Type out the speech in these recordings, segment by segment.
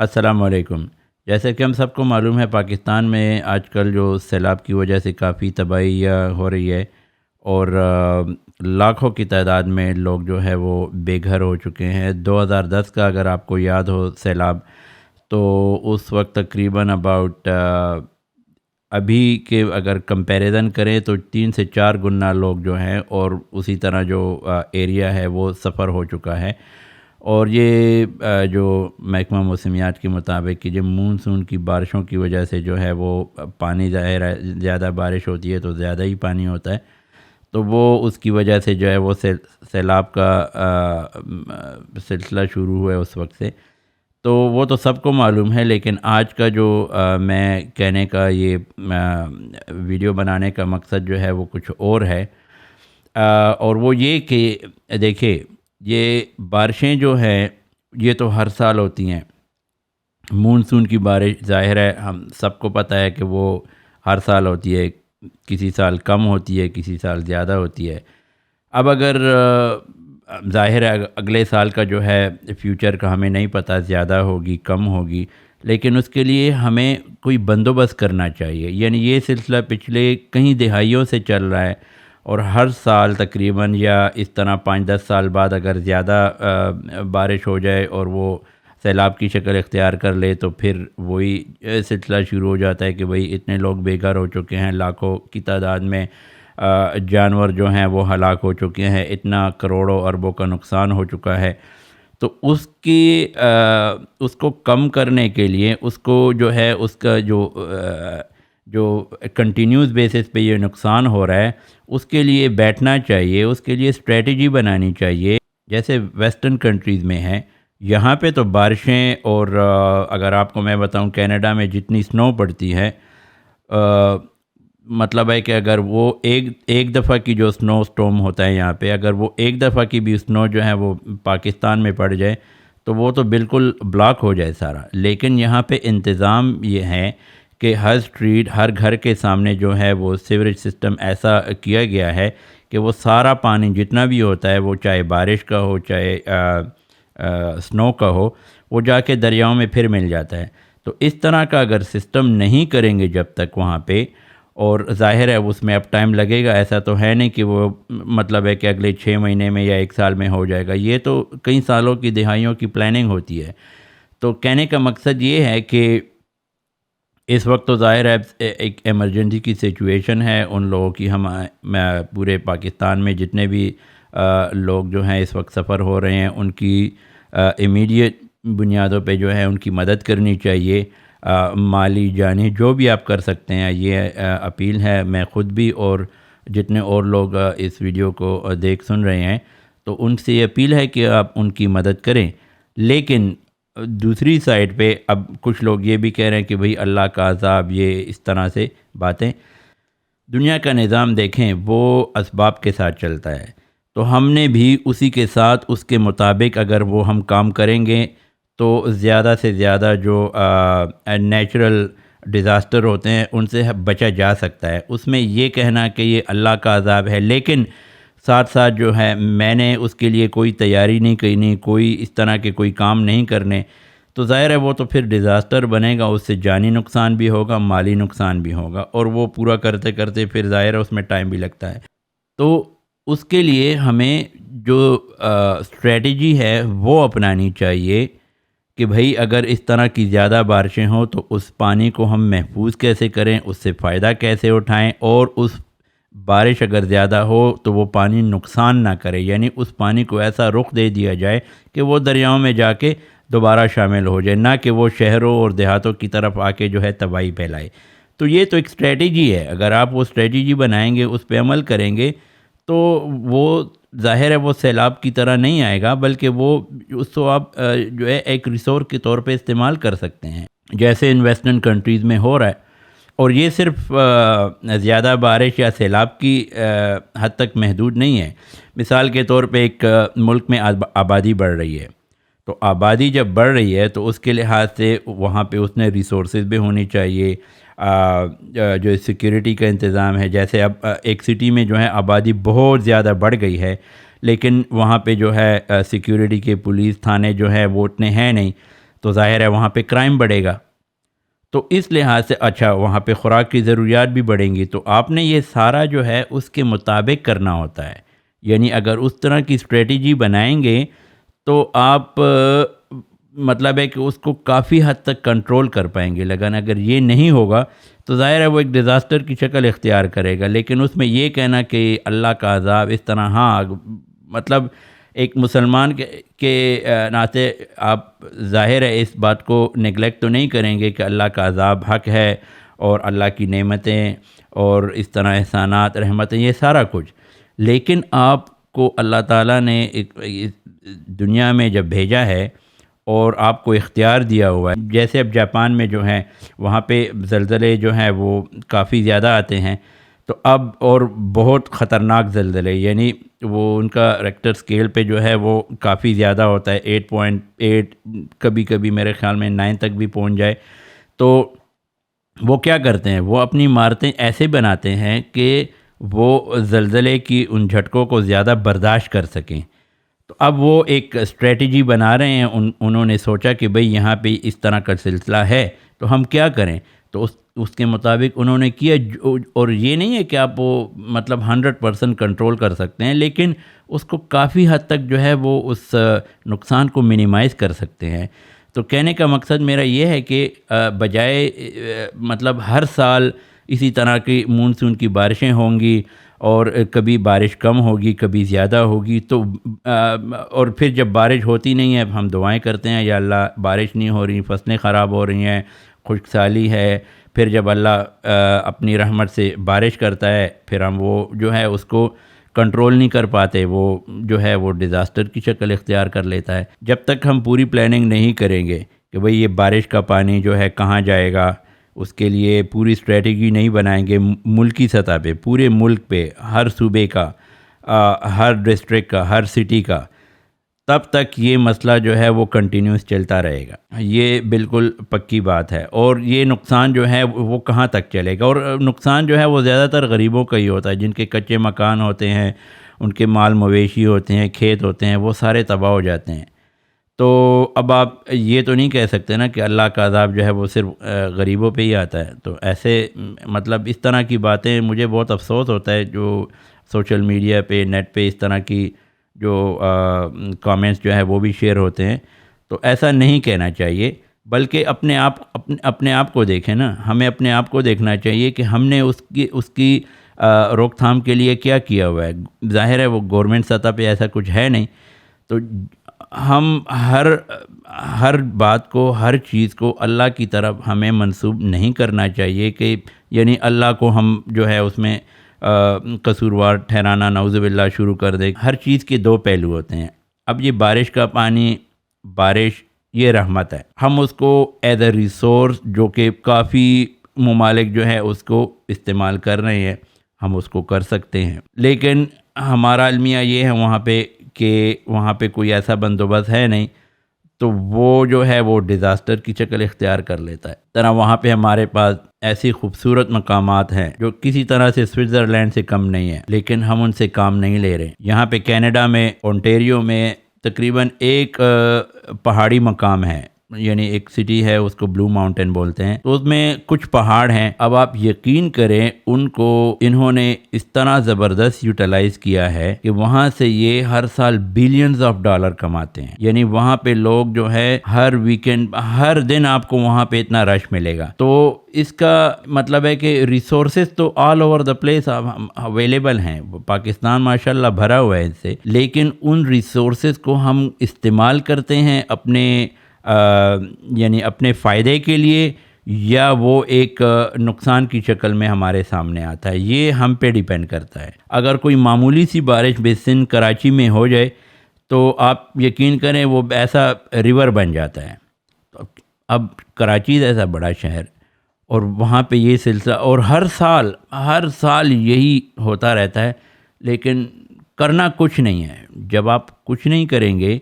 السلام علیکم۔ جیسے کہ ہم سب کو معلوم ہے، پاکستان میں آج کل جو سیلاب کی وجہ سے کافی تباہی ہو رہی ہے، اور لاکھوں کی تعداد میں لوگ جو ہے وہ بے گھر ہو چکے ہیں۔ 2010 کا اگر آپ کو یاد ہو سیلاب، تو اس وقت تقریباً اباؤٹ ابھی کے اگر کمپیریزن کریں تو 3 سے 4 گنا لوگ جو ہیں، اور اسی طرح جو ایریا ہے وہ سفر ہو چکا ہے۔ اور یہ جو محکمہ موسمیات کے مطابق کہ جب مونسون کی بارشوں کی وجہ سے جو ہے وہ پانی، ظاہر ہے زیادہ بارش ہوتی ہے تو زیادہ ہی پانی ہوتا ہے، تو وہ اس کی وجہ سے جو ہے وہ سیلاب کا سلسلہ شروع ہوا ہے اس وقت سے۔ تو وہ تو سب کو معلوم ہے، لیکن آج کا جو میں کہنے کا یہ ویڈیو بنانے کا مقصد جو ہے وہ کچھ اور ہے، اور وہ یہ کہ دیکھیں، یہ بارشیں جو ہیں یہ تو ہر سال ہوتی ہیں۔ مونسون کی بارش ظاہر ہے ہم سب کو پتہ ہے کہ وہ ہر سال ہوتی ہے، کسی سال کم ہوتی ہے، کسی سال زیادہ ہوتی ہے۔ اب اگر ظاہر ہے اگلے سال کا جو ہے فیوچر کا ہمیں نہیں پتہ، زیادہ ہوگی کم ہوگی، لیکن اس کے لیے ہمیں کوئی بندوبست کرنا چاہیے۔ یعنی یہ سلسلہ پچھلے کئی دہائیوں سے چل رہا ہے، اور ہر سال تقریباً یا اس طرح 5-10 سال بعد اگر زیادہ بارش ہو جائے اور وہ سیلاب کی شکل اختیار کر لے، تو پھر وہی سلسلہ شروع ہو جاتا ہے کہ بھئی اتنے لوگ بے گھر ہو چکے ہیں، لاکھوں کی تعداد میں جانور جو ہیں وہ ہلاک ہو چکے ہیں، اتنا کروڑوں اربوں کا نقصان ہو چکا ہے۔ تو اس کو کم کرنے کے لیے، اس کو جو ہے اس کا جو کنٹینیوس بیسس پہ یہ نقصان ہو رہا ہے، اس کے لیے بیٹھنا چاہیے، اس کے لیے اسٹریٹجی بنانی چاہیے۔ جیسے ویسٹرن کنٹریز میں ہے، یہاں پہ تو بارشیں، اور اگر آپ کو میں بتاؤں کینیڈا میں جتنی سنو پڑتی ہے، مطلب ہے کہ اگر وہ ایک دفعہ کی جو سنو سٹورم ہوتا ہے یہاں پہ، اگر وہ ایک دفعہ کی بھی سنو جو ہے وہ پاکستان میں پڑ جائے تو وہ تو بالکل بلاک ہو جائے سارا۔ لیکن یہاں پہ انتظام یہ ہے کہ ہر اسٹریٹ، ہر گھر کے سامنے جو ہے وہ سیوریج سسٹم ایسا کیا گیا ہے کہ وہ سارا پانی جتنا بھی ہوتا ہے، وہ چاہے بارش کا ہو چاہے سنو کا ہو، وہ جا کے دریاؤں میں پھر مل جاتا ہے۔ تو اس طرح کا اگر سسٹم نہیں کریں گے جب تک وہاں پہ، اور ظاہر ہے اس میں اب ٹائم لگے گا، ایسا تو ہے نہیں کہ وہ مطلب ہے کہ اگلے 6 مہینے میں یا 1 سال میں ہو جائے گا، یہ تو کئی سالوں کی، دہائیوں کی پلاننگ ہوتی ہے۔ تو کہنے کا مقصد یہ ہے کہ اس وقت تو ظاہر ہے ایک ایمرجنسی کی سچویشن ہے ان لوگوں کی، پورے پاکستان میں جتنے بھی لوگ جو ہیں اس وقت سفر ہو رہے ہیں، ان کی امیڈیٹ بنیادوں پہ جو ہے ان کی مدد کرنی چاہیے، مالی جانی جو بھی آپ کر سکتے ہیں۔ یہ اپیل ہے، میں خود بھی اور جتنے اور لوگ اس ویڈیو کو سن رہے ہیں، تو ان سے یہ اپیل ہے کہ آپ ان کی مدد کریں۔ لیکن دوسری سائڈ پہ اب کچھ لوگ یہ بھی کہہ رہے ہیں کہ بھئی اللہ کا عذاب، یہ اس طرح سے باتیں۔ دنیا کا نظام دیکھیں، وہ اسباب کے ساتھ چلتا ہے، تو ہم نے بھی اسی کے ساتھ، اس کے مطابق اگر وہ ہم کام کریں گے تو زیادہ سے زیادہ جو نیچرل ڈیزاسٹر ہوتے ہیں ان سے بچا جا سکتا ہے۔ اس میں یہ کہنا کہ یہ اللہ کا عذاب ہے، لیکن ساتھ ساتھ جو ہے میں نے اس کے لیے کوئی تیاری نہیں کرنی، کوئی اس طرح کے کوئی کام نہیں کرنے، تو ظاہر ہے وہ تو پھر ڈیزاسٹر بنے گا، اس سے جانی نقصان بھی ہوگا، مالی نقصان بھی ہوگا، اور وہ پورا کرتے کرتے پھر ظاہر ہے اس میں ٹائم بھی لگتا ہے۔ تو اس کے لیے ہمیں جو اسٹریٹجی ہے وہ اپنانی چاہیے کہ بھئی اگر اس طرح کی زیادہ بارشیں ہوں تو اس پانی کو ہم محفوظ کیسے کریں، اس سے فائدہ کیسے اٹھائیں، اور اس بارش اگر زیادہ ہو تو وہ پانی نقصان نہ کرے، یعنی اس پانی کو ایسا رخ دے دیا جائے کہ وہ دریاؤں میں جا کے دوبارہ شامل ہو جائے، نہ کہ وہ شہروں اور دیہاتوں کی طرف آ کے جو ہے تباہی پھیلائے۔ تو یہ تو ایک اسٹریٹجی ہے، اگر آپ وہ اسٹریٹجی بنائیں گے، اس پہ عمل کریں گے، تو وہ ظاہر ہے وہ سیلاب کی طرح نہیں آئے گا، بلکہ وہ اس کو آپ جو ہے ایک ریسورس کے طور پہ استعمال کر سکتے ہیں، جیسے ان ویسٹرن کنٹریز میں ہو رہا ہے۔ اور یہ صرف زیادہ بارش یا سیلاب کی حد تک محدود نہیں ہے۔ مثال کے طور پہ ایک ملک میں آبادی بڑھ رہی ہے، تو آبادی جب بڑھ رہی ہے تو اس کے لحاظ سے وہاں پہ اس نے ریسورسز بھی ہونی چاہیے، جو سیکیورٹی کا انتظام ہے۔ جیسے اب ایک سٹی میں جو ہے آبادی بہت زیادہ بڑھ گئی ہے، لیکن وہاں پہ جو ہے سیکیورٹی کے پولیس تھانے جو ہے وہ اتنے ہیں نہیں، تو ظاہر ہے وہاں پہ کرائم بڑھے گا. تو اس لحاظ سے اچھا وہاں پہ خوراک کی ضروریات بھی بڑھیں گی. تو آپ نے یہ سارا جو ہے اس کے مطابق کرنا ہوتا ہے. یعنی اگر اس طرح کی اسٹریٹجی بنائیں گے تو آپ مطلب ہے کہ اس کو کافی حد تک کنٹرول کر پائیں گے. لیکن اگر یہ نہیں ہوگا تو ظاہر ہے وہ ایک ڈیزاسٹر کی شکل اختیار کرے گا. لیکن اس میں یہ کہنا کہ اللہ کا عذاب اس طرح، ہاں مطلب ایک مسلمان کے ناطے آپ ظاہر ہے اس بات کو نگلیکٹ تو نہیں کریں گے کہ اللہ کا عذاب حق ہے اور اللہ کی نعمتیں اور اس طرح احسانات رحمتیں یہ سارا کچھ. لیکن آپ کو اللہ تعالیٰ نے دنیا میں جب بھیجا ہے اور آپ کو اختیار دیا ہوا ہے، جیسے اب جاپان میں جو ہیں وہاں پہ زلزلے جو ہیں وہ کافی زیادہ آتے ہیں. تو اب اور بہت خطرناک زلزلے، یعنی وہ ان کا ریکٹر سکیل پہ جو ہے وہ کافی زیادہ ہوتا ہے، 8.8 کبھی کبھی میرے خیال میں 9 تک بھی پہنچ جائے. تو وہ کیا کرتے ہیں، وہ اپنی عمارتیں ایسے بناتے ہیں کہ وہ زلزلے کی ان جھٹکوں کو زیادہ برداشت کر سکیں. تو اب وہ ایک اسٹریٹجی بنا رہے ہیں. انہوں نے سوچا کہ بھئی یہاں پہ اس طرح کا سلسلہ ہے تو ہم کیا کریں. تو اس کے مطابق انہوں نے کیا. اور یہ نہیں ہے کہ آپ وہ مطلب 100% کنٹرول کر سکتے ہیں، لیکن اس کو کافی حد تک جو ہے وہ اس نقصان کو منیمائز کر سکتے ہیں. تو کہنے کا مقصد میرا یہ ہے کہ بجائے مطلب ہر سال اسی طرح کی مونسون کی بارشیں ہوں گی اور کبھی بارش کم ہوگی کبھی زیادہ ہوگی، تو اور پھر جب بارش ہوتی نہیں ہے ہم دعائیں کرتے ہیں یا اللہ بارش نہیں ہو رہی، فصلیں خراب ہو رہی ہیں، خشک سالی ہے. پھر جب اللہ اپنی رحمت سے بارش کرتا ہے پھر ہم وہ جو ہے اس کو کنٹرول نہیں کر پاتے، وہ جو ہے وہ ڈیزاسٹر کی شکل اختیار کر لیتا ہے. جب تک ہم پوری پلاننگ نہیں کریں گے کہ بھئی یہ بارش کا پانی جو ہے کہاں جائے گا، اس کے لیے پوری اسٹریٹجی نہیں بنائیں گے ملکی سطح پہ، پورے ملک پہ، ہر صوبے کا، ہر ڈسٹرکٹ کا، ہر سٹی کا، تب تک یہ مسئلہ جو ہے وہ کنٹینیوس چلتا رہے گا. یہ بالکل پکی بات ہے. اور یہ نقصان جو ہے وہ کہاں تک چلے گا. اور نقصان جو ہے وہ زیادہ تر غریبوں کا ہی ہوتا ہے، جن کے کچے مکان ہوتے ہیں، ان کے مال مویشی ہوتے ہیں، کھیت ہوتے ہیں، وہ سارے تباہ ہو جاتے ہیں. تو اب آپ یہ تو نہیں کہہ سکتے نا کہ اللہ کا عذاب جو ہے وہ صرف غریبوں پہ ہی آتا ہے. تو ایسے مطلب اس طرح کی باتیں مجھے بہت افسوس ہوتا ہے جو سوشل میڈیا پہ، نیٹ پہ اس طرح کی جو کامنٹس جو ہے وہ بھی شیئر ہوتے ہیں. تو ایسا نہیں کہنا چاہیے، بلکہ اپنے آپ کو دیکھیں نا. ہمیں اپنے آپ کو دیکھنا چاہیے کہ ہم نے اس کی روک تھام کے لیے کیا کیا ہوا ہے. ظاہر ہے وہ گورنمنٹ سطح پہ ایسا کچھ ہے نہیں. تو ہم ہر بات کو، ہر چیز کو اللہ کی طرف ہمیں منسوب نہیں کرنا چاہیے کہ یعنی اللہ کو ہم جو ہے اس میں قصوروار ٹھہرانا نعوذ باللہ شروع کر دے. ہر چیز کے دو پہلو ہوتے ہیں. اب یہ بارش کا پانی، بارش یہ رحمت ہے، ہم اس کو ایز اے ریسورس جو کہ کافی ممالک جو ہے اس کو استعمال کر رہے ہیں، ہم اس کو کر سکتے ہیں. لیکن ہمارا المیہ یہ ہے وہاں پہ کہ وہاں پہ کوئی ایسا بندوبست ہے نہیں، تو وہ جو ہے وہ ڈیزاسٹر کی شکل اختیار کر لیتا ہے. طرح وہاں پہ ہمارے پاس ایسی خوبصورت مقامات ہیں جو کسی طرح سے سوئٹزرلینڈ سے کم نہیں ہیں، لیکن ہم ان سے کام نہیں لے رہے. یہاں پہ کینیڈا میں اونٹیریو میں تقریباً ایک پہاڑی مقام ہے، یعنی ایک سٹی ہے، اس کو بلو ماؤنٹین بولتے ہیں. تو اس میں کچھ پہاڑ ہیں. اب آپ یقین کریں ان کو انہوں نے اس طرح زبردست یوٹیلائز کیا ہے کہ وہاں سے یہ ہر سال بلینز آف ڈالر کماتے ہیں. یعنی وہاں پہ لوگ جو ہے ہر ویکنڈ، ہر دن آپ کو وہاں پہ اتنا رش ملے گا. تو اس کا مطلب ہے کہ ریسورسز تو all over the place available ہیں. پاکستان ماشاءاللہ بھرا ہوا ہے ان سے، لیکن ان ریسورسز کو ہم استعمال کرتے ہیں اپنے یعنی اپنے فائدے کے لیے، یا وہ ایک نقصان کی شکل میں ہمارے سامنے آتا ہے. یہ ہم پہ ڈیپینڈ کرتا ہے. اگر کوئی معمولی سی بارش بیسن کراچی میں ہو جائے تو آپ یقین کریں وہ ایسا ریور بن جاتا ہے. اب کراچی جیسا بڑا شہر اور وہاں پہ یہ سلسلہ، اور ہر سال یہی ہوتا رہتا ہے، لیکن کرنا کچھ نہیں ہے. جب آپ کچھ نہیں کریں گے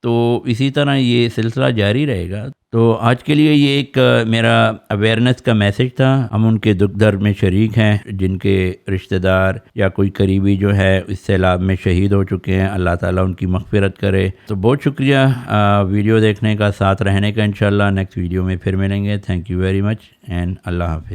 تو اسی طرح یہ سلسلہ جاری رہے گا. تو آج کے لیے یہ ایک میرا اویئرنیس کا میسج تھا. ہم ان کے دکھ درد میں شریک ہیں جن کے رشتہ دار یا کوئی قریبی جو ہے اس سیلاب میں شہید ہو چکے ہیں. اللہ تعالیٰ ان کی مغفرت کرے. تو بہت شکریہ ویڈیو دیکھنے کا، ساتھ رہنے کا. انشاءاللہ نیکسٹ ویڈیو میں پھر ملیں گے. Thank you very much and اللہ حافظ.